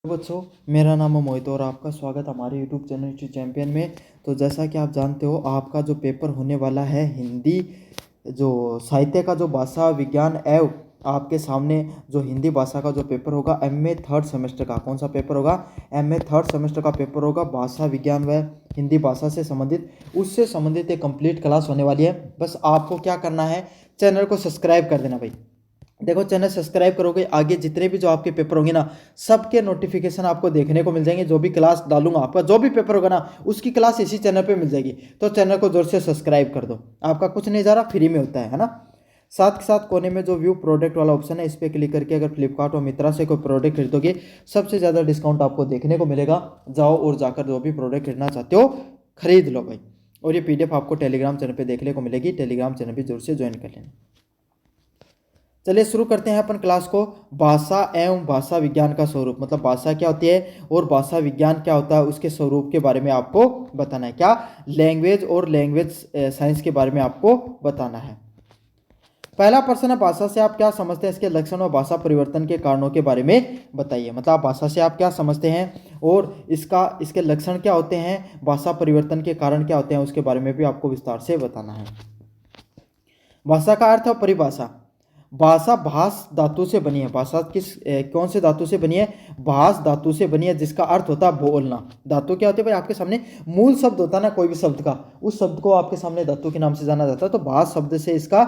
बच्चों, मेरा नाम है मोहित और आपका स्वागत हमारे यूट्यूब चैनल हिस्ट्री चैंपियन में। तो जैसा कि आप जानते हो, आपका जो पेपर होने वाला है हिंदी जो साहित्य का जो भाषा विज्ञान एवं आपके सामने जो हिंदी भाषा का जो पेपर होगा एमए थर्ड सेमेस्टर का। कौन सा पेपर होगा? एमए थर्ड सेमेस्टर का पेपर होगा। भाषा विज्ञान व हिंदी भाषा से संबंधित, उससे संबंधित एक कंप्लीट क्लास होने वाली है। बस आपको क्या करना है, चैनल को सब्सक्राइब कर देना भाई। देखो, चैनल सब्सक्राइब करोगे, आगे जितने भी जो आपके पेपर होंगे ना, सबके नोटिफिकेशन आपको देखने को मिल जाएंगे। जो भी क्लास डालूंगा, आपका जो भी पेपर होगा ना, उसकी क्लास इसी चैनल पे मिल जाएगी। तो चैनल को जोर से सब्सक्राइब कर दो, आपका कुछ नहीं जा रहा, फ्री में होता है ना। साथ के साथ कोने में जो व्यू प्रोडक्ट वाला ऑप्शन है, इस पर क्लिक करके अगर फ्लिपकार्ट और मित्रा से कोई प्रोडक्ट खरीदोगे, सबसे ज़्यादा डिस्काउंट आपको देखने को मिलेगा। जाओ और जाकर जो भी प्रोडक्ट खरीदना चाहते हो खरीद लो भाई। और ये पीडीएफ आपको टेलीग्राम चैनल पर देखने को मिलेगी। टेलीग्राम चैनल भी जोर से ज्वाइन कर लेना। चलिए शुरू करते हैं अपन क्लास को। भाषा एवं भाषा विज्ञान का स्वरूप, मतलब भाषा क्या होती है और भाषा विज्ञान क्या होता है, उसके स्वरूप के बारे में आपको बताना है। क्या? लैंग्वेज और लैंग्वेज साइंस के बारे में आपको बताना है। पहला प्रश्न है, भाषा से आप क्या समझते हैं, इसके लक्षण और भाषा परिवर्तन के कारणों के बारे में बताइए। मतलब आप भाषा से आप क्या समझते हैं और इसके लक्षण क्या होते हैं, भाषा परिवर्तन के कारण क्या होते हैं, उसके बारे में भी आपको विस्तार से बताना है। भाषा का अर्थ और परिभाषा। भाषा भाष धातु से बनी है। भाषा कौन से धातु से बनी है? भाष धातु से बनी है, जिसका अर्थ होता है बोलना। धातु क्या होती है भाई? आपके सामने मूल शब्द होता है ना कोई भी शब्द का, उस शब्द को आपके सामने धातु के नाम से जाना जाता है। तो भाष शब्द से इसका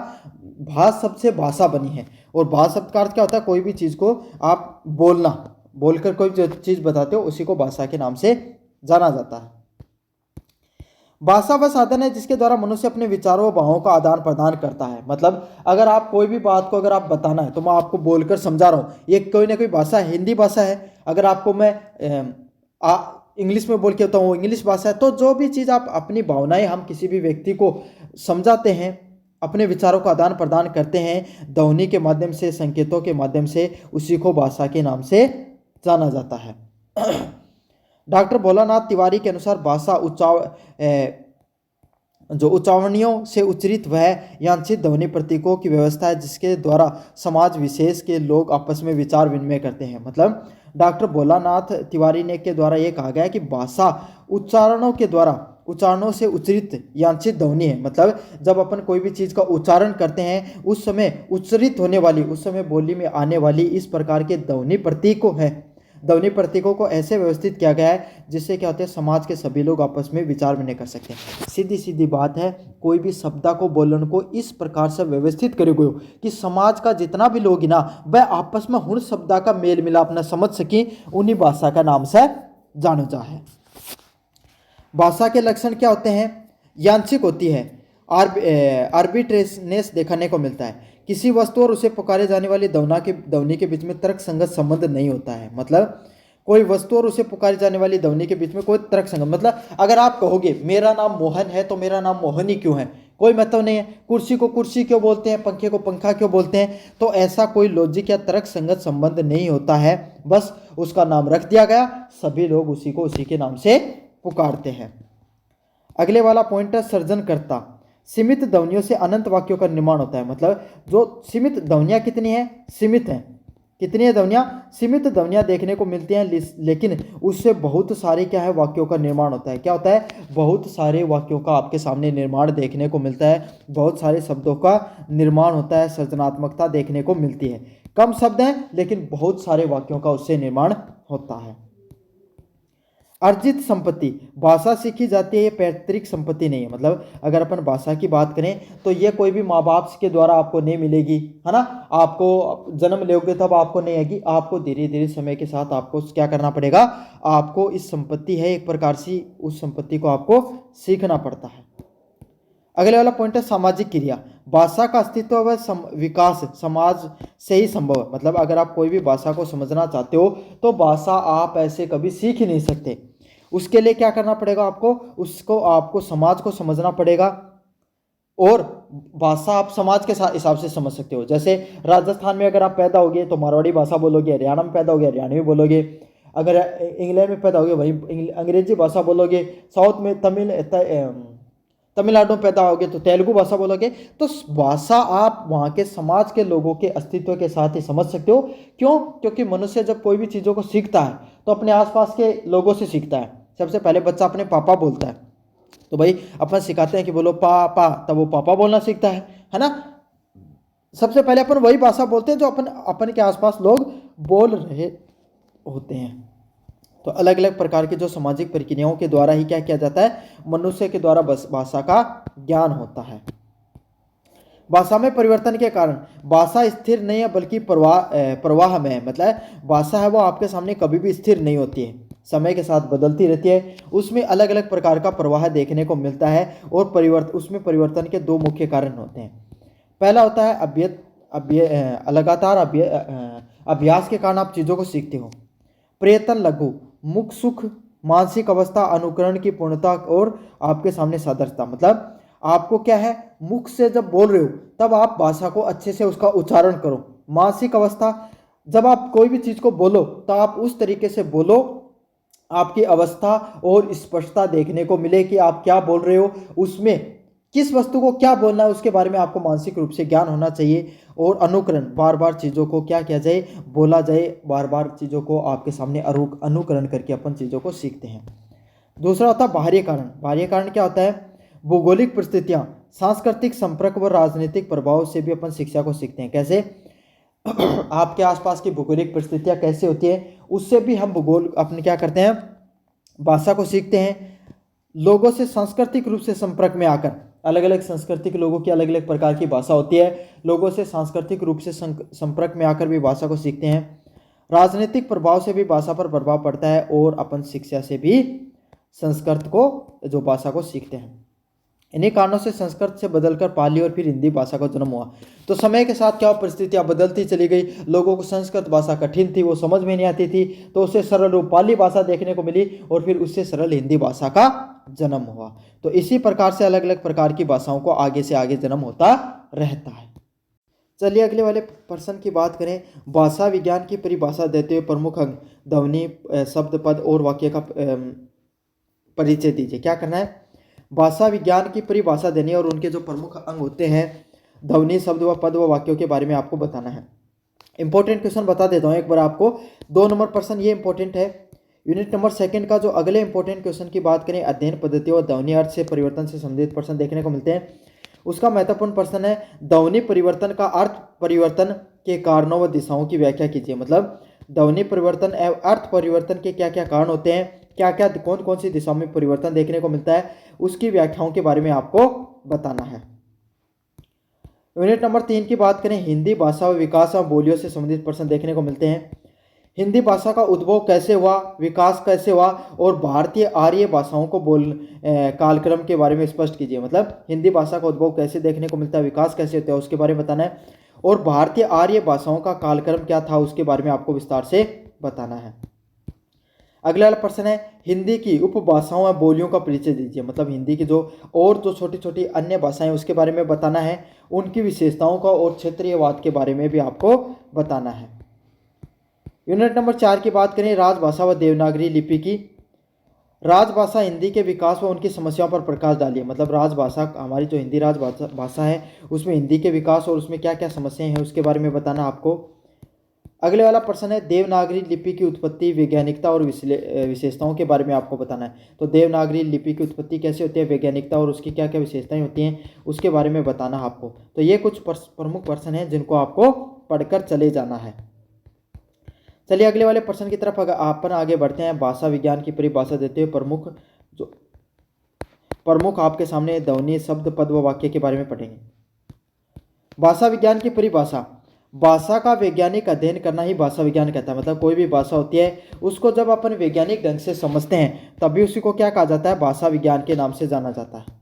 भाष शब्द से भाषा बनी है। और भाष शब्द का अर्थ क्या होता है? कोई भी चीज को आप बोलना, बोलकर कोई जो चीज बताते हो उसी को भाषा के नाम से जाना जाता है। भाषा वह साधन है जिसके द्वारा मनुष्य अपने विचारों और भावों का आदान प्रदान करता है। मतलब अगर आप कोई भी बात को अगर आप बताना है, तो मैं आपको बोलकर समझा रहा हूँ, ये कोई ना कोई भाषा है, हिंदी भाषा है। अगर आपको मैं इंग्लिश में बोल के होता हूँ, इंग्लिश भाषा है। तो जो भी चीज़ आप अपनी भावनाएं हम किसी भी व्यक्ति को समझाते हैं, अपने विचारों का आदान प्रदान करते हैं ध्वनि के माध्यम से, संकेतों के माध्यम से, उसी को भाषा के नाम से जाना जाता है। डॉक्टर भोलानाथ तिवारी के अनुसार भाषा जो उच्चावणियों से उच्चरित वह यांत्रिक ध्वनि प्रतीकों की व्यवस्था है, जिसके द्वारा समाज विशेष के लोग आपस में विचार विनिमय करते हैं। मतलब डॉक्टर भोलानाथ तिवारी ने के द्वारा ये कहा गया है कि भाषा उच्चारणों से उच्चरित यांत्रिक ध्वनि है। मतलब जब अपन कोई भी चीज़ का उच्चारण करते हैं, उस समय उच्चरित होने वाली, उस समय बोली में आने वाली इस प्रकार के ध्वनि प्रतीकों है। ध्वनि प्रतीकों को ऐसे व्यवस्थित किया गया है जिससे क्या होता है, समाज के सभी लोग आपस में विचार विनिमय कर सकते हैं। सीधी सीधी बात है, कोई भी शब्द को बोलन को इस प्रकार से व्यवस्थित करे गए कि समाज का जितना भी लोग ना, वह आपस में उन शब्द का मेल मिलाप न समझ सके, उन्हीं भाषा का नाम से जानो जा है। भाषा के लक्षण क्या होते हैं? यांत्रिक होती है, आर्बिट्रेसनेस देखने को मिलता है। किसी वस्तु और उसे पुकारे जाने वाली ध्वनि के बीच में तर्क संगत संबंध नहीं होता है। मतलब कोई वस्तु और उसे पुकारे जाने वाली ध्वनि के बीच में कोई तर्क संगत, मतलब अगर आप कहोगे मेरा नाम मोहन है, तो मेरा नाम मोहन ही क्यों है, कोई मतलब नहीं है। कुर्सी को कुर्सी क्यों बोलते हैं, पंखे को पंखा क्यों बोलते हैं, तो ऐसा कोई लॉजिक या तर्क संगत संबंध नहीं होता है। बस उसका नाम रख दिया गया, सभी लोग उसी को उसी के नाम से पुकारते हैं। अगले वाला पॉइंट है सृजनकर्ता। सीमित ध्वनियों से अनंत वाक्यों का निर्माण होता है। मतलब जो सीमित ध्वनियाँ कितनी हैं? सीमित हैं। कितनी है ध्वनियाँ? सीमित ध्वनियाँ देखने को मिलती हैं, लेकिन उससे बहुत सारे क्या है, वाक्यों का निर्माण होता है। क्या होता है? बहुत सारे वाक्यों का आपके सामने निर्माण देखने को मिलता है, बहुत सारे शब्दों का निर्माण होता है, सृजनात्मकता देखने को मिलती है। कम शब्द हैं लेकिन बहुत सारे वाक्यों का उससे निर्माण होता है। अर्जित संपत्ति। भाषा सीखी जाती है, ये पैतृक संपत्ति नहीं है। मतलब अगर अपन भाषा की बात करें तो ये कोई भी माँ बाप के द्वारा आपको नहीं मिलेगी, है ना। आपको जन्म लोगे तब आपको नहीं आएगी, आपको धीरे धीरे समय के साथ आपको क्या करना पड़ेगा, आपको इस संपत्ति है एक प्रकार से, उस संपत्ति को आपको सीखना पड़ता है। अगले वाला पॉइंट है सामाजिक क्रिया। भाषा का अस्तित्व व विकास समाज से ही संभव है। मतलब अगर आप कोई भी भाषा को समझना चाहते हो, तो भाषा आप ऐसे कभी सीख ही नहीं सकते। उसके लिए क्या करना पड़ेगा आपको, आपको समाज को समझना पड़ेगा। और भाषा आप समाज के हिसाब से समझ सकते हो। जैसे राजस्थान में अगर आप पैदा होगे तो मारवाड़ी भाषा बोलोगे, हरियाणा में पैदा होगे हरियाणवी बोलोगे, अगर इंग्लैंड में पैदा होगे वहीं अंग्रेजी भाषा बोलोगे, साउथ में तमिल तमिलनाडु में पैदा होगे तो तेलुगु भाषा बोलोगे। तो भाषा आप वहाँ के समाज के लोगों के अस्तित्व के साथ ही समझ सकते हो। क्यों? क्योंकि मनुष्य जब कोई भी चीज़ों को सीखता है तो अपने आसपास के लोगों से सीखता है। सबसे पहले बच्चा अपने पापा बोलता है, तो भाई अपन सिखाते हैं कि बोलो पापा, तब वो पापा बोलना सीखता है ना। सबसे पहले अपन वही भाषा बोलते हैं जो अपन के आसपास लोग बोल रहे होते हैं। तो अलग अलग प्रकार की जो सामाजिक प्रक्रियाओं के द्वारा ही क्या किया जाता है, मनुष्य के द्वारा भाषा का ज्ञान होता है। भाषा में परिवर्तन के कारण भाषा स्थिर नहीं है बल्कि प्रवाह में है। मतलब भाषा है वो आपके सामने कभी भी स्थिर नहीं होती है, समय के साथ बदलती रहती है। उसमें अलग अलग प्रकार का प्रवाह देखने को मिलता है और उसमें परिवर्तन के दो मुख्य कारण होते हैं। पहला होता है लगातार अभ्यास के कारण आप चीज़ों को सीखते हो। प्रयत्न लघु, मुख सुख, मानसिक अवस्था, अनुकरण की पूर्णता और आपके सामने सादरता। मतलब आपको क्या है, मुख से जब बोल रहे हो तब आप भाषा को अच्छे से उसका उच्चारण करो। मानसिक अवस्था, जब आप कोई भी चीज़ को बोलो तो आप उस तरीके से बोलो आपकी अवस्था और स्पष्टता देखने को मिले कि आप क्या बोल रहे हो, उसमें किस वस्तु को क्या बोलना है उसके बारे में आपको मानसिक रूप से ज्ञान होना चाहिए। और अनुकरण, बार बार चीज़ों को क्या किया जाए, बोला जाए, बार बार चीज़ों को आपके सामने अनुकरण करके अपन चीज़ों को सीखते हैं। दूसरा होता है बाहरी कारण। बाहरी कारण क्या होता है, भौगोलिक परिस्थितियाँ, सांस्कृतिक संपर्क व राजनीतिक प्रभाव से भी अपन शिक्षा को सीखते हैं। कैसे? आपके आसपास की भौगोलिक परिस्थितियाँ कैसे होती है, उससे भी हम भूगोल अपने क्या करते हैं, भाषा को सीखते हैं। लोगों से सांस्कृतिक रूप से संपर्क में आकर, अलग अलग संस्कृति के लोगों की अलग अलग प्रकार की भाषा होती है, लोगों से सांस्कृतिक रूप से संपर्क में आकर भी भाषा को सीखते हैं। राजनीतिक प्रभाव से भी भाषा पर प्रभाव पड़ता है और अपन शिक्षा से भी संस्कृत को, जो भाषा को सीखते हैं। इन्हीं कारणों से संस्कृत से बदलकर पाली और फिर हिंदी भाषा का जन्म हुआ। तो समय के साथ क्या परिस्थितियां बदलती चली गई, लोगों को संस्कृत भाषा कठिन थी, वो समझ में नहीं आती थी, तो उससे सरल रूप पाली भाषा देखने को मिली और फिर उससे सरल हिंदी भाषा का जन्म हुआ। तो इसी प्रकार से अलग अलग प्रकार की भाषाओं को आगे से आगे जन्म होता रहता है। चलिए अगले वाले प्रश्न की बात करें। भाषा विज्ञान की परिभाषा देते हुए प्रमुख अंग ध्वनि, शब्द, पद और वाक्य का परिचय दीजिए। क्या करना है, भाषा विज्ञान की परिभाषा देनी और उनके जो प्रमुख अंग होते हैं ध्वनि, शब्द व पद व वाक्यों के बारे में आपको बताना है। इंपॉर्टेंट क्वेश्चन बता देता हूँ एक बार आपको। 2 नंबर प्रश्न ये इंपॉर्टेंट है। यूनिट नंबर 2 का जो अगले इंपॉर्टेंट क्वेश्चन की बात करें, अध्ययन पद्धति और ध्वनि अर्थ से परिवर्तन से संबंधित प्रश्न देखने को मिलते हैं। उसका महत्वपूर्ण प्रश्न है, ध्वनि परिवर्तन का अर्थ परिवर्तन के कारणों व दिशाओं की व्याख्या कीजिए। मतलब ध्वनि परिवर्तन एवं अर्थ परिवर्तन के क्या क्या कारण होते हैं, क्या क्या कौन कौन सी दिशाओं में परिवर्तन देखने को मिलता है, उसकी व्याख्याओं के बारे में आपको बताना है। यूनिट नंबर 3 की बात करें, हिंदी भाषा व विकास व बोलियों से संबंधित प्रश्न देखने को मिलते हैं। हिंदी भाषा का उद्भव कैसे हुआ, विकास कैसे हुआ और भारतीय आर्य भाषाओं को कालक्रम के बारे में स्पष्ट कीजिए। मतलब हिंदी भाषा का उद्भव कैसे देखने को मिलता है, विकास कैसे होता है, उसके बारे में बताना है। और भारतीय आर्य भाषाओं का कालक्रम क्या था, उसके बारे में आपको विस्तार से बताना है। अगला वाला प्रश्न है, हिंदी की उपभाषाओं और बोलियों का परिचय दीजिए। मतलब हिंदी की जो छोटी छोटी अन्य भाषाएं उसके बारे में बताना है, उनकी विशेषताओं का और क्षेत्रीयवाद के बारे में भी आपको बताना है। यूनिट नंबर 4 की बात करें, राजभाषा व देवनागरी लिपि की। राजभाषा हिंदी के विकास व उनकी समस्याओं पर प्रकाश डालिए। मतलब राजभाषा, हमारी जो हिंदी राजभाषा है उसमें हिंदी के विकास और उसमें क्या क्या समस्याएं हैं उसके बारे में बताना आपको। अगले वाला प्रश्न है, देवनागरी लिपि की उत्पत्ति, वैज्ञानिकता और विशेषताओं के बारे में आपको बताना है। तो देवनागरी लिपि की उत्पत्ति कैसे होती है, वैज्ञानिकता और उसकी क्या क्या विशेषताएं होती हैं उसके बारे में बताना आपको। तो ये कुछ प्रमुख प्रश्न हैं जिनको आपको पढ़कर चले जाना है। चलिए अगले वाले प्रश्न की तरफ अपन आगे बढ़ते हैं। भाषा विज्ञान की परिभाषा देते हुए प्रमुख आपके सामने ध्वनि, शब्द, पद व वाक्य के बारे में पढ़ेंगे। भाषा विज्ञान की परिभाषा, भाषा का वैज्ञानिक अध्ययन करना ही भाषा विज्ञान कहता है। मतलब कोई भी भाषा होती है उसको जब अपन वैज्ञानिक ढंग से समझते हैं तभी उसी को क्या कहा जाता है, भाषा विज्ञान के नाम से जाना जाता है।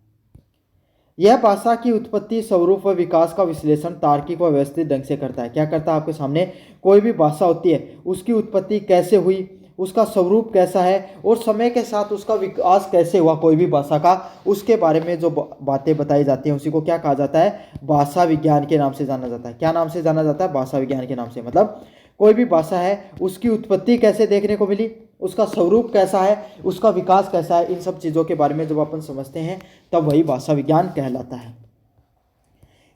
यह भाषा की उत्पत्ति, स्वरूप व विकास का विश्लेषण तार्किक व व्यवस्थित ढंग से करता है। क्या करता है, आपके सामने कोई भी भाषा होती है उसकी उत्पत्ति कैसे हुई, उसका स्वरूप कैसा है और समय के साथ उसका विकास कैसे हुआ कोई भी भाषा का, उसके बारे में जो बातें बताई जाती हैं उसी को क्या कहा जाता है, भाषा विज्ञान के नाम से जाना जाता है। क्या नाम से जाना जाता है, भाषा विज्ञान के नाम से। मतलब कोई भी भाषा है उसकी उत्पत्ति कैसे देखने को मिली, उसका स्वरूप कैसा है, उसका विकास कैसा है, इन सब चीज़ों के बारे में जब अपन समझते हैं तब वही भाषा विज्ञान कहलाता है।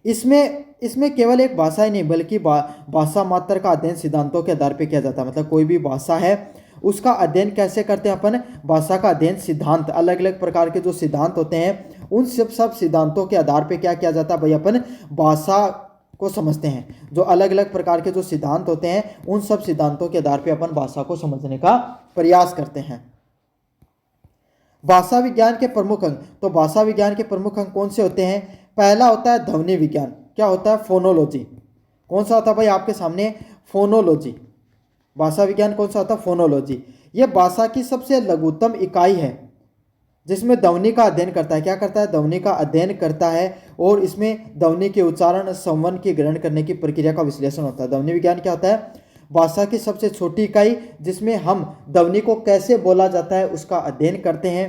इसमें केवल एक भाषा ही नहीं बल्कि भाषा मात्र का अध्ययन सिद्धांतों के आधार पर किया जाता है। मतलब कोई भी भाषा है उसका अध्ययन कैसे करते हैं अपन, भाषा का अध्ययन सिद्धांत, अलग अलग प्रकार के जो सिद्धांत होते हैं उन सब सिद्धांतों के आधार पे क्या किया जाता है भाई, अपन भाषा को समझते हैं। जो अलग अलग प्रकार के जो सिद्धांत होते हैं उन सब सिद्धांतों के आधार पे अपन भाषा को समझने का प्रयास करते हैं। भाषा विज्ञान के प्रमुख अंग, तो भाषा विज्ञान के प्रमुख अंग कौन से होते हैं? पहला होता है ध्वनि विज्ञान। क्या होता है? फोनोलॉजी। कौन सा होता है भाई आपके सामने? फोनोलॉजी। भाषा विज्ञान कौन सा होता है? फोनोलॉजी। यह भाषा की सबसे लघुतम इकाई है जिसमें ध्वनि का अध्ययन करता है। क्या करता है? ध्वनि का अध्ययन करता है और इसमें ध्वनि के उच्चारण, संवहन की ग्रहण करने की प्रक्रिया का विश्लेषण होता है। ध्वनि विज्ञान क्या होता है? भाषा की सबसे छोटी इकाई जिसमें हम ध्वनि को कैसे बोला जाता है उसका अध्ययन करते हैं।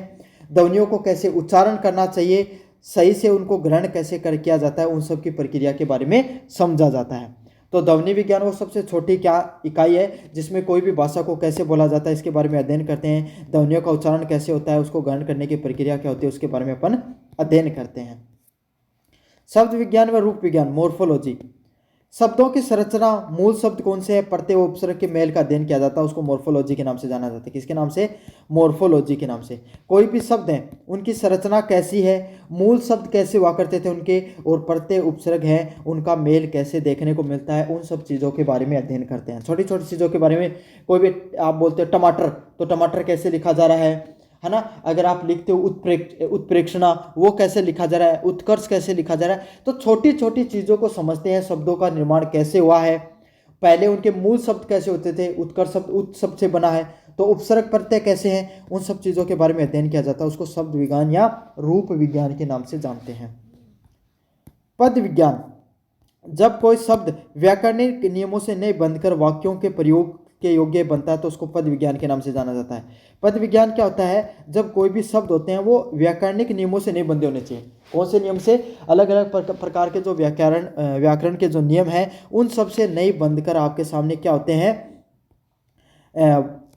ध्वनियों को कैसे उच्चारण करना चाहिए, सही से उनको ग्रहण कैसे कर किया जाता है, उन सब की प्रक्रिया के बारे में समझा जाता है। तो ध्वनि विज्ञान वो सबसे छोटी क्या इकाई है जिसमें कोई भी भाषा को कैसे बोला जाता है इसके बारे में अध्ययन करते हैं। ध्वनियों का उच्चारण कैसे होता है, उसको ग्रहण करने की प्रक्रिया क्या होती है, उसके बारे में अपन अध्ययन करते हैं। शब्द विज्ञान व रूप विज्ञान, मोर्फोलॉजी। शब्दों की संरचना, मूल शब्द कौन से हैं, प्रत्यय उपसर्ग के मेल का अध्ययन किया जाता है, उसको मोर्फोलॉजी के नाम से जाना जाता है। किसके नाम से? मोर्फोलॉजी के नाम से। कोई भी शब्द हैं उनकी संरचना कैसी है, मूल शब्द कैसे हुआ करते थे उनके, और प्रत्यय उपसर्ग हैं उनका मेल कैसे देखने को मिलता है, उन सब चीज़ों के बारे में अध्ययन करते हैं। छोटी छोटी चीज़ों के बारे में, कोई भी आप बोलते हो टमाटर, तो टमाटर कैसे लिखा जा रहा है ना। अगर आप लिखते हो उत्प्रेक्षणा, वो कैसे लिखा जा रहा है, उत्कर्ष कैसे लिखा जा रहा है। तो छोटी छोटी चीज़ों को समझते हैं, शब्दों का निर्माण कैसे हुआ है, पहले उनके मूल शब्द कैसे होते थे, उत्कर्ष शब्द उत शब्द से बना है, तो उपसर्ग प्रत्यय कैसे हैं, उन सब चीज़ों के बारे में अध्ययन किया जाता है। उसको शब्द विज्ञान या रूप विज्ञान के नाम से जानते हैं। पद विज्ञान, जब कोई शब्द व्याकरणिक नियमों से नहीं बंधकर वाक्यों के प्रयोग के योग्य बनता है तो उसको पद विज्ञान के नाम से जाना जाता है। पद विज्ञान क्या होता है? जब कोई भी शब्द होते हैं वो व्याकरणिक नियमों से नहीं बंधे होने चाहिए। कौन से नियम से? अलग अलग प्रकार के जो व्याकरण के जो नियम हैं उन सब से नहीं बंधकर आपके सामने क्या होते हैं,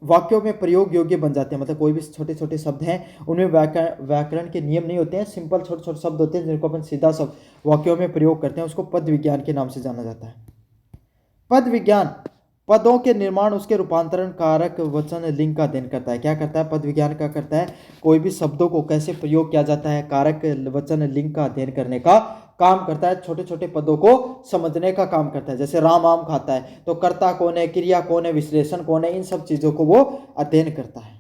वाक्यों में प्रयोग योग्य बन जाते हैं। मतलब कोई भी छोटे छोटे शब्द हैं उनमें व्याकरण के नियम नहीं होते हैं, सिंपल छोटे छोटे शब्द होते हैं जिनको अपन सीधा सब वाक्यों में प्रयोग करते हैं, उसको पद विज्ञान के नाम से जाना जाता है। पद विज्ञान पदों के निर्माण, उसके रूपांतरण, कारक, वचन, लिंग का अध्ययन करता है। क्या करता है? पद विज्ञान क्या करता है? कोई भी शब्दों को कैसे प्रयोग किया जाता है, कारक, वचन, लिंग का अध्ययन करने का काम करता है। छोटे छोटे पदों को समझने का काम करता है। जैसे राम आम खाता है, तो कर्ता कौन है, क्रिया कौन है, विश्लेषण कौन है, इन सब चीज़ों को वो अध्ययन करता है।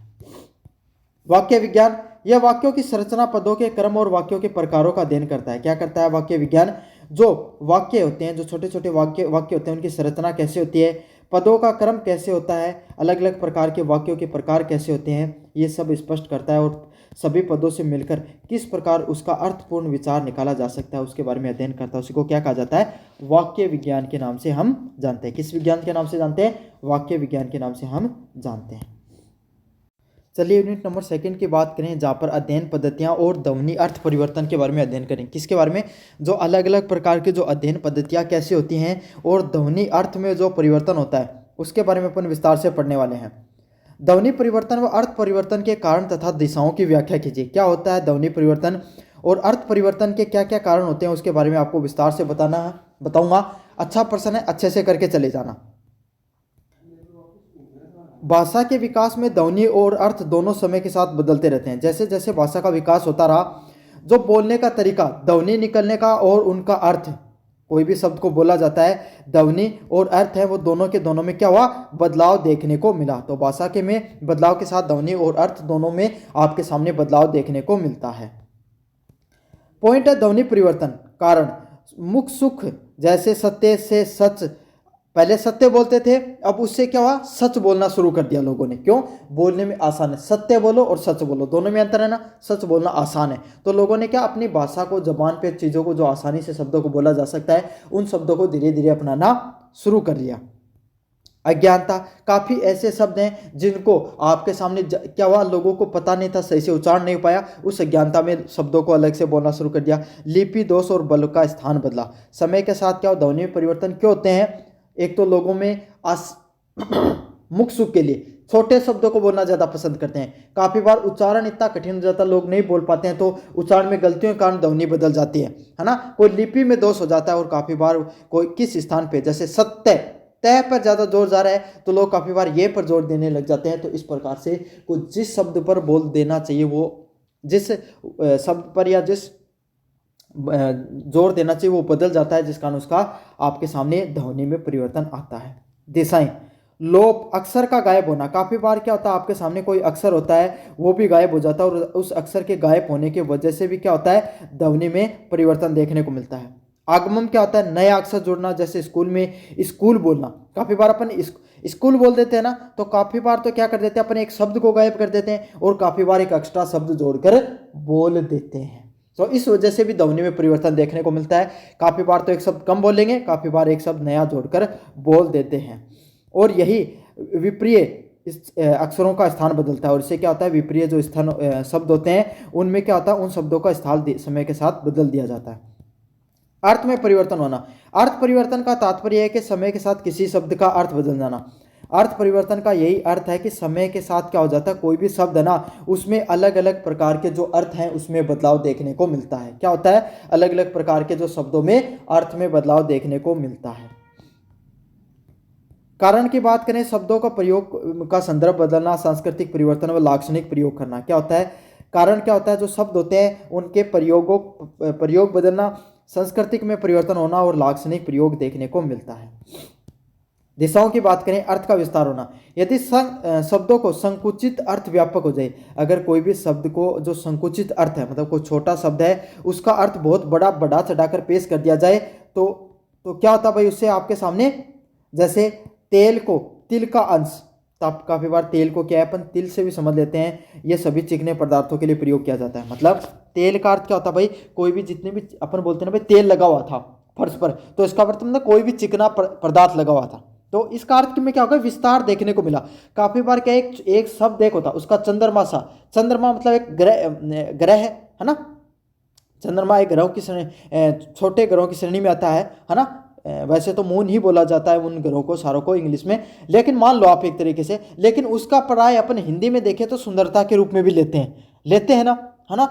वाक्य विज्ञान, यह वाक्यों की संरचना, पदों के क्रम और वाक्यों के प्रकारों का अध्ययन करता है। क्या करता है वाक्य विज्ञान? जो वाक्य होते हैं, जो छोटे छोटे वाक्य होते हैं, उनकी संरचना कैसे होती है, पदों का क्रम कैसे होता है, अलग अलग प्रकार के वाक्यों के प्रकार कैसे होते हैं, ये सब स्पष्ट करता है। और सभी पदों से मिलकर किस प्रकार उसका अर्थपूर्ण विचार निकाला जा सकता है उसके बारे में अध्ययन करता है। उसी को क्या कहा जाता है? वाक्य विज्ञान के नाम से हम जानते हैं। किस विज्ञान के नाम से जानते हैं? वाक्य विज्ञान के नाम से हम जानते हैं। चलिए यूनिट नंबर 2 की बात करें, जहाँ पर अध्ययन पद्धतियाँ और ध्वनि अर्थ परिवर्तन के बारे में अध्ययन करें। किसके बारे में? जो अलग अलग प्रकार की जो अध्ययन पद्धतियाँ कैसे होती हैं और ध्वनि अर्थ में जो परिवर्तन होता है उसके बारे में अपन विस्तार से पढ़ने वाले हैं। ध्वनि परिवर्तन व अर्थ परिवर्तन के कारण तथा दिशाओं की व्याख्या कीजिए। क्या होता है ध्वनि परिवर्तन और अर्थ परिवर्तन के क्या क्या कारण होते हैं उसके बारे में आपको विस्तार से बताऊँगा। अच्छा प्रश्न है, अच्छे से करके चले जाना। भाषा के विकास में ध्वनि और अर्थ दोनों समय के साथ बदलते रहते हैं। जैसे जैसे भाषा का विकास होता रहा, जो बोलने का तरीका, ध्वनि निकलने का और उनका अर्थ, कोई भी शब्द को बोला जाता है, ध्वनि और अर्थ है वो दोनों के दोनों में क्या हुआ? बदलाव देखने को मिला। तो भाषा के में बदलाव के साथ ध्वनि और अर्थ दोनों में आपके सामने बदलाव देखने को मिलता है। पॉइंट है ध्वनि परिवर्तन। कारण, मुख सुख, जैसे सत्य से सच, पहले सत्य बोलते थे, अब उससे क्या हुआ? सच बोलना शुरू कर दिया लोगों ने। क्यों? बोलने में आसान है। सत्य बोलो और सच बोलो, दोनों में अंतर है ना। सच बोलना आसान है, तो लोगों ने क्या, अपनी भाषा को, जबान पे चीज़ों को जो आसानी से शब्दों को बोला जा सकता है, उन शब्दों को धीरे धीरे अपनाना शुरू कर लिया। अज्ञानता, काफ़ी ऐसे शब्द हैं जिनको आपके सामने क्या हुआ, लोगों को पता नहीं था, सही से उच्चारण नहीं पाया, उस अज्ञानता में शब्दों को अलग से बोलना शुरू कर दिया। लिपि दोष और बल का स्थान बदला। समय के साथ क्या हो, ध्वनि में परिवर्तन क्यों होते हैं? एक तो लोगों में मुख सुख के लिए छोटे शब्दों को बोलना ज़्यादा पसंद करते हैं। काफ़ी बार उच्चारण इतना कठिन हो जाता है, लोग नहीं बोल पाते हैं, तो उच्चारण में गलतियों के कारण ध्वनि बदल जाती है ना। कोई लिपि में दोष हो जाता है, और काफ़ी बार कोई किस स्थान पे, जैसे सत्य, तय पर ज़्यादा जोर जा रहा है तो लोग काफ़ी बार ये पर जोर देने लग जाते हैं। तो इस प्रकार से कुछ जिस शब्द पर बोल देना चाहिए, वो जिस शब्द पर या जिस जोर देना चाहिए वो बदल जाता है, जिस कारण उसका आपके सामने ध्वनि में परिवर्तन आता है। दिशाएं, लोप, अक्षर का गायब होना। काफ़ी बार क्या होता है, आपके सामने कोई अक्षर होता है वो भी गायब हो जाता है, और उस अक्षर के गायब होने की वजह से भी क्या होता है, ध्वनि में परिवर्तन देखने को मिलता है। आगमन क्या होता है, नया अक्षर जुड़ना। जैसे स्कूल में स्कूल बोलना, काफ़ी बार अपन स्कूल बोल देते हैं ना, तो काफ़ी बार तो क्या कर देते हैं, अपन एक शब्द को गायब कर देते हैं और काफ़ी बार एक एक्स्ट्रा शब्द जोड़कर बोल देते हैं। तो इस वजह से भी ध्वनि में परिवर्तन देखने को मिलता है। काफ़ी बार तो एक शब्द कम बोलेंगे, काफ़ी बार एक शब्द नया जोड़कर बोल देते हैं। और यही विप्रिय अक्षरों का स्थान बदलता है, और इससे क्या होता है, विप्रिय जो स्थान शब्द होते हैं उनमें क्या होता है, उन शब्दों का स्थान समय के साथ बदल दिया जाता है। अर्थ में परिवर्तन होना। अर्थ परिवर्तन का तात्पर्य है कि समय के साथ किसी शब्द का अर्थ बदल जाना। अर्थ परिवर्तन का यही अर्थ है कि समय के साथ क्या हो जाता है, कोई भी शब्द है ना, उसमें अलग अलग प्रकार के जो अर्थ हैं उसमें बदलाव देखने को मिलता है। क्या होता है, अलग अलग प्रकार के जो शब्दों में अर्थ में बदलाव देखने को मिलता है। कारण की बात करें, शब्दों का प्रयोग का संदर्भ बदलना, सांस्कृतिक परिवर्तन व लाक्षणिक प्रयोग करना। क्या होता है, कारण क्या होता है, जो शब्द होते हैं उनके प्रयोग बदलना, सांस्कृतिक में परिवर्तन होना और लाक्षणिक प्रयोग देखने को मिलता है। दिशाओं की बात करें, अर्थ का विस्तार होना। यदि शब्दों को संकुचित अर्थ व्यापक हो जाए, अगर कोई भी शब्द को जो संकुचित अर्थ है, मतलब कोई छोटा शब्द है उसका अर्थ बहुत बड़ा बढ़ा चढ़ाकर पेश कर दिया जाए, तो क्या होता है भाई, उससे आपके सामने, जैसे तेल को तिल का अंश, तो आप काफ़ी बार तेल को क्या है, अपन तिल से भी समझ लेते हैं, ये सभी चिकने पदार्थों के लिए प्रयोग किया जाता है। मतलब तेल का अर्थ क्या होता है भाई, कोई भी जितने भी अपन बोलते हैं ना भाई, तेल लगा हुआ था फर्श पर, तो इसका मतलब कोई भी चिकना पदार्थ लगा हुआ था। तो इसका अर्थ में क्या होगा, विस्तार देखने को मिला। काफ़ी बार क्या, एक शब्द एक होता उसका चंद्रमा सा, चंद्रमा मतलब एक ग्रह है ना, चंद्रमा एक ग्रहों की श्रेणी, छोटे ग्रहों की श्रेणी में आता है ना। वैसे तो मून ही बोला जाता है उन ग्रहों को सारों को इंग्लिश में, लेकिन मान लो आप एक तरीके से, लेकिन उसका पर्याय अपन हिंदी में देखें तो सुंदरता के रूप में भी लेते हैं ना, है ना।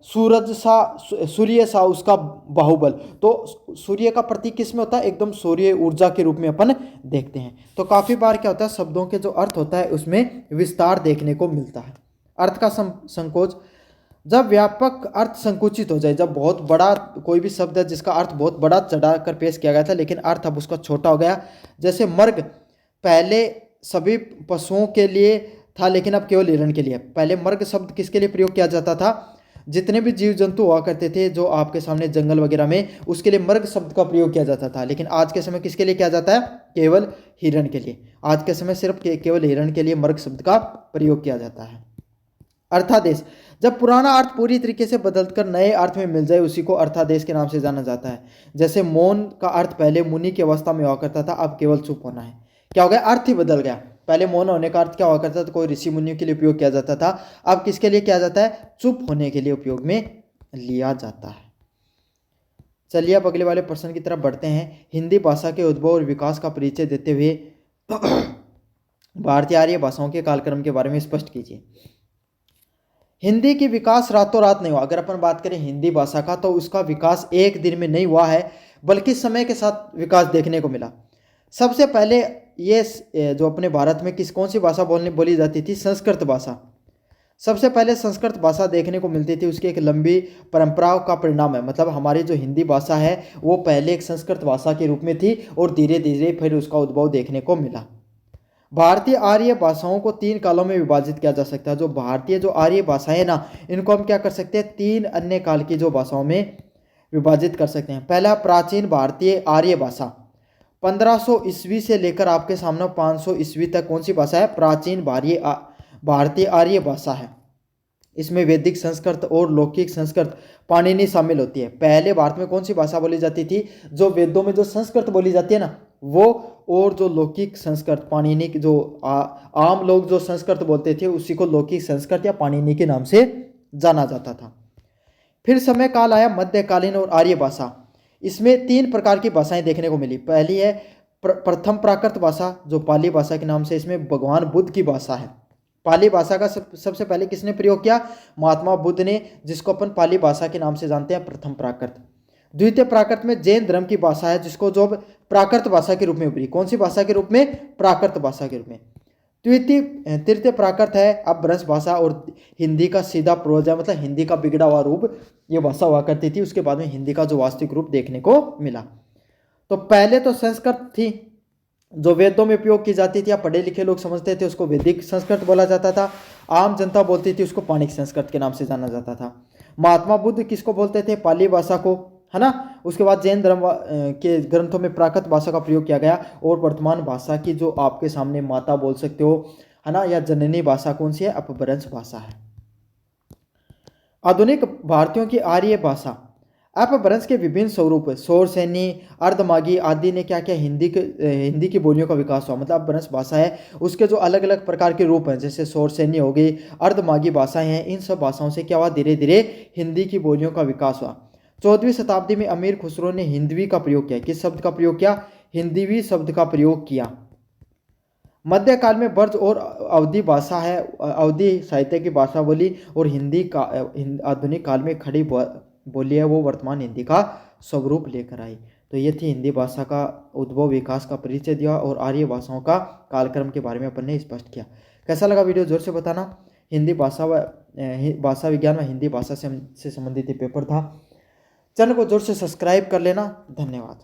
सूरज सा, सूर्य सा उसका बाहुबल, तो सूर्य का प्रतीक किस में होता है, एकदम सूर्य ऊर्जा के रूप में अपन देखते हैं। तो काफ़ी बार क्या होता है, शब्दों के जो अर्थ होता है उसमें विस्तार देखने को मिलता है। अर्थ का संकोच, जब व्यापक अर्थ संकुचित हो जाए, जब बहुत बड़ा कोई भी शब्द है जिसका अर्थ बहुत बड़ा चढ़ा कर पेश किया गया था लेकिन अर्थ अब उसका छोटा हो गया। जैसे मर्ग पहले सभी पशुओं के लिए था लेकिन अब केवल हिरण के लिए। पहले मर्ग शब्द किसके लिए प्रयोग किया जाता था, जितने भी जीव जंतु हुआ करते थे जो आपके सामने जंगल वगैरह में, उसके लिए मर्ग शब्द का प्रयोग किया जाता था। लेकिन आज के समय किसके लिए किया जाता है, केवल हिरण के लिए। आज के समय सिर्फ केवल हिरण के लिए मर्ग शब्द का प्रयोग किया जाता है। अर्थादेश, जब पुराना अर्थ पूरी तरीके से बदलकर नए अर्थ में मिल जाए उसी को अर्थादेश के नाम से जाना जाता है। जैसे मौन का अर्थ पहले मुनि की अवस्था में हुआ करता था, अब केवल चुप होना है। क्या हो गया, अर्थ ही बदल गया। पहले मौन होने का अर्थ क्या हुआ करता था, कोई ऋषि मुनियों के लिए उपयोग किया जाता था, अब किसके लिए किया जाता है, चुप होने के लिए उपयोग में लिया जाता है। चलिए अब अगले वाले प्रश्न की तरफ बढ़ते हैं। हिंदी भाषा के उद्भव और विकास का परिचय देते हुए भारतीय आर्य भाषाओं के कालक्रम के बारे में स्पष्ट कीजिए। हिंदी की विकास रातों रात नहीं हुआ। अगर अपन बात करें हिंदी भाषा का, तो उसका विकास एक दिन में नहीं हुआ है, बल्कि समय के साथ विकास देखने को मिला। सबसे पहले ये जो अपने भारत में कौन सी भाषा बोली जाती थी, संस्कृत भाषा। सबसे पहले संस्कृत भाषा देखने को मिलती थी, उसकी एक लंबी परंपरा का परिणाम है। मतलब हमारी जो हिंदी भाषा है वो पहले एक संस्कृत भाषा के रूप में थी और धीरे धीरे फिर उसका उद्भव देखने को मिला। भारतीय आर्य भाषाओं को 3 कालों में विभाजित किया जा सकता है। जो भारतीय जो आर्य भाषाएं ना, इनको हम क्या कर सकते हैं, 3 अन्य काल की जो भाषाओं में विभाजित कर सकते हैं। पहला प्राचीन भारतीय आर्य भाषा, 1500 ईस्वी से लेकर आपके सामने 500 ईस्वी तक कौन सी भाषा है, प्राचीन भारतीय आर्य भाषा है। इसमें वैदिक संस्कृत और लौकिक संस्कृत पाणिनि शामिल होती है। पहले भारत में कौन सी भाषा बोली जाती थी, जो वेदों में जो संस्कृत बोली जाती है ना वो, और जो लौकिक संस्कृत पाणिनि की जो आम लोग जो संस्कृत बोलते थे उसी को लौकिक संस्कृत या पाणिनि के नाम से जाना जाता था। फिर समय काल आया मध्यकालीन और आर्य भाषा। इसमें 3 प्रकार की भाषाएं देखने को मिली। पहली है प्रथम प्राकृत भाषा जो पाली भाषा के नाम से, इसमें भगवान बुद्ध की भाषा है। पाली भाषा का सबसे पहले किसने प्रयोग किया? महात्मा बुद्ध ने, जिसको अपन पाली भाषा के नाम से जानते हैं, प्रथम प्राकृत। द्वितीय प्राकृत में जैन धर्म की भाषा है, जिसको जो प्राकृत भाषा के रूप में उभरी। कौन सी भाषा के रूप में? प्राकृत भाषा के रूप में। तृतीय प्राकृत है अपभ्रंश भाषा और हिंदी का सीधा पूर्वज है, मतलब हिंदी का बिगड़ा हुआ रूप ये भाषा हुआ करती थी। उसके बाद में हिंदी का जो वास्तविक रूप देखने को मिला। तो पहले तो संस्कृत थी जो वेदों में उपयोग की जाती थी, या पढ़े लिखे लोग समझते थे उसको वैदिक संस्कृत बोला जाता था। आम जनता बोलती थी उसको पाणिक संस्कृत के नाम से जाना जाता था। महात्मा बुद्ध किसको बोलते थे? पाली भाषा को, है ना। उसके बाद जैन धर्म के ग्रंथों में प्राकृत भाषा का प्रयोग किया गया। और वर्तमान भाषा की जो आपके सामने माता बोल सकते हो, है ना, या जननी भाषा कौन सी है? अपभ्रंश भाषा है। आधुनिक भारतीयों की आर्य भाषा। अपभ्रंश के विभिन्न स्वरूप शोर सैनी, अर्धमागी आदि ने क्या किया? हिंदी की बोलियों का विकास हुआ। मतलब अपभ्रंश भाषा है, उसके जो अलग अलग प्रकार के रूप हैं, जैसे शोर सैनी हो गई, अर्धमागी भाषाएं हैं, इन सब भाषाओं से क्या हुआ? धीरे धीरे हिंदी की बोलियों का विकास हुआ। 14वीं शताब्दी में अमीर खुसरो ने हिंदवी का प्रयोग किया। किस शब्द का प्रयोग किया? हिंदवी शब्द का प्रयोग किया। मध्यकाल में ब्रज और अवधी भाषा है, अवधी साहित्य की भाषा बोली, और हिंदी का आधुनिक काल में खड़ी बोली है, वो वर्तमान हिंदी का स्वरूप लेकर आई। तो ये थी हिंदी भाषा का उद्भव, विकास का परिचय दिया, और आर्य भाषाओं का कालक्रम के बारे में अपन ने स्पष्ट किया। कैसा लगा वीडियो जोर से बताना। हिंदी भाषा भाषा विज्ञान व हिंदी भाषा से संबंधित पेपर था। चैनल को जोर से सब्सक्राइब कर लेना। धन्यवाद।